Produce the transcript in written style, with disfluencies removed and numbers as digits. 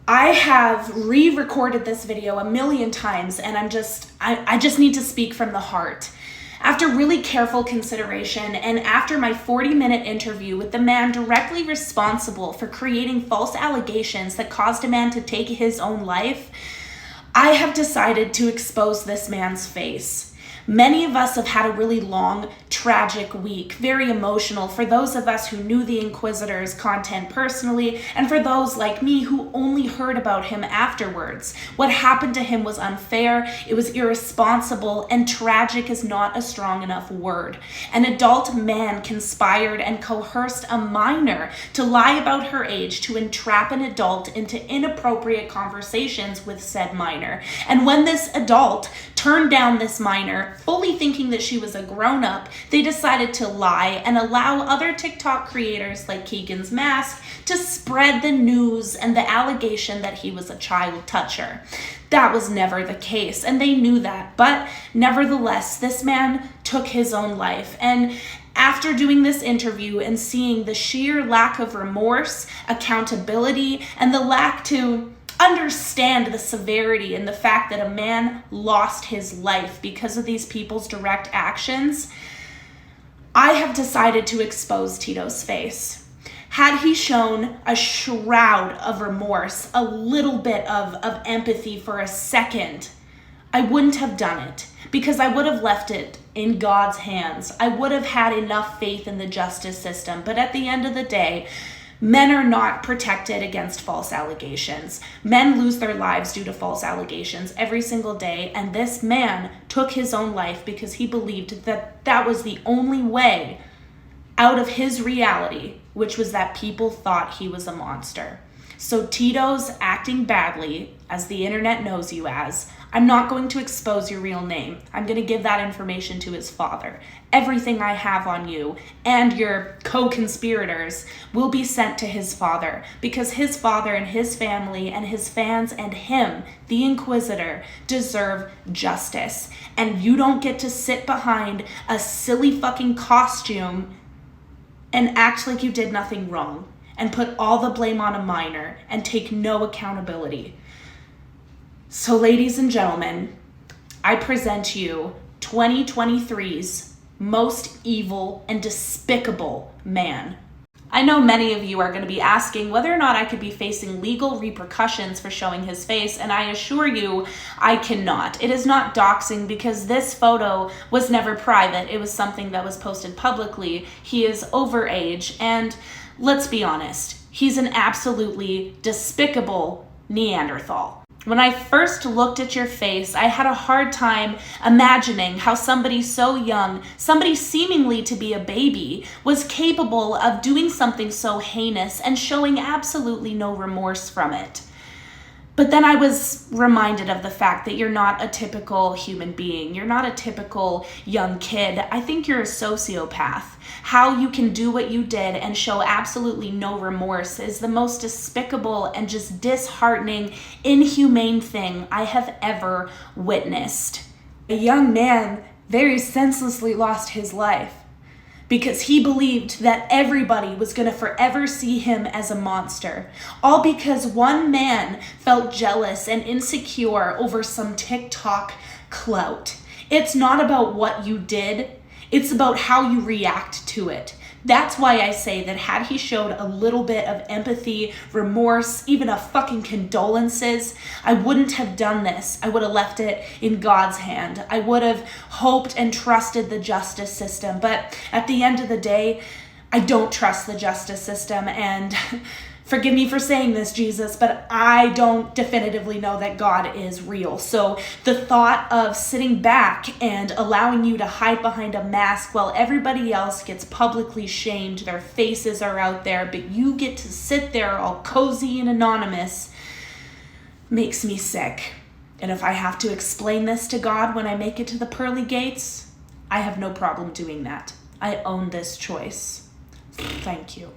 I have re-recorded this video a million times, and I just need to speak from the heart. After really careful consideration, and after my 40-minute interview with the man directly responsible for creating false allegations that caused a man to take his own life, I have decided to expose this man's face. Many of us have had a really long, tragic week, very emotional for those of us who knew the Inquisitor's content personally, and for those like me who only heard about him afterwards. What happened to him was unfair, it was irresponsible, and tragic is not a strong enough word. An adult man conspired and coerced a minor to lie about her age to entrap an adult into inappropriate conversations with said minor. And when this adult turned down this minor, fully thinking that she was a grown-up, they decided to lie and allow other TikTok creators like Keegan's Mask to spread the news and the allegation that he was a child toucher. That was never the case, and they knew that, but nevertheless, this man took his own life. And after doing this interview and seeing the sheer lack of remorse, accountability, and the lack to understand the severity and the fact that a man lost his life because of these people's direct actions, I have decided to expose Tito's face. Had he shown a shroud of remorse, a little bit of empathy for a second, I wouldn't have done it, because I would have left it in God's hands. I would have had enough faith in the justice system. But at the end of the day, men are not protected against false allegations. Men lose their lives due to false allegations every single day, and this man took his own life because he believed that that was the only way out of his reality, which was that people thought he was a monster. So Tito's acting badly, as the internet knows you as, I'm not going to expose your real name. I'm going to give that information to his father. Everything I have on you and your co-conspirators will be sent to his father, because his father and his family and his fans and him, the Inquisitor, deserve justice. And you don't get to sit behind a silly fucking costume and act like you did nothing wrong and put all the blame on a minor and take no accountability. So ladies and gentlemen, I present you 2023's most evil and despicable man. I know many of you are going to be asking whether or not I could be facing legal repercussions for showing his face, and I assure you I cannot. It is not doxing because this photo was never private. It was something that was posted publicly. He is overage, and let's be honest, he's an absolutely despicable Neanderthal. When I first looked at your face, I had a hard time imagining how somebody so young, somebody seemingly to be a baby, was capable of doing something so heinous and showing absolutely no remorse from it. But then I was reminded of the fact that you're not a typical human being. You're not a typical young kid. I think you're a sociopath. How you can do what you did and show absolutely no remorse is the most despicable and just disheartening, inhumane thing I have ever witnessed. A young man very senselessly lost his life because he believed that everybody was going to forever see him as a monster. All because one man felt jealous and insecure over some TikTok clout. It's not about what you did, it's about how you react to it. That's why I say that had he showed a little bit of empathy, remorse, even a fucking condolences, I wouldn't have done this. I would have left it in God's hand. I would have hoped and trusted the justice system. But at the end of the day, I don't trust the justice system. And forgive me for saying this, Jesus, but I don't definitively know that God is real. So the thought of sitting back and allowing you to hide behind a mask while everybody else gets publicly shamed, their faces are out there, but you get to sit there all cozy and anonymous, makes me sick. And if I have to explain this to God when I make it to the pearly gates, I have no problem doing that. I own this choice. Thank you.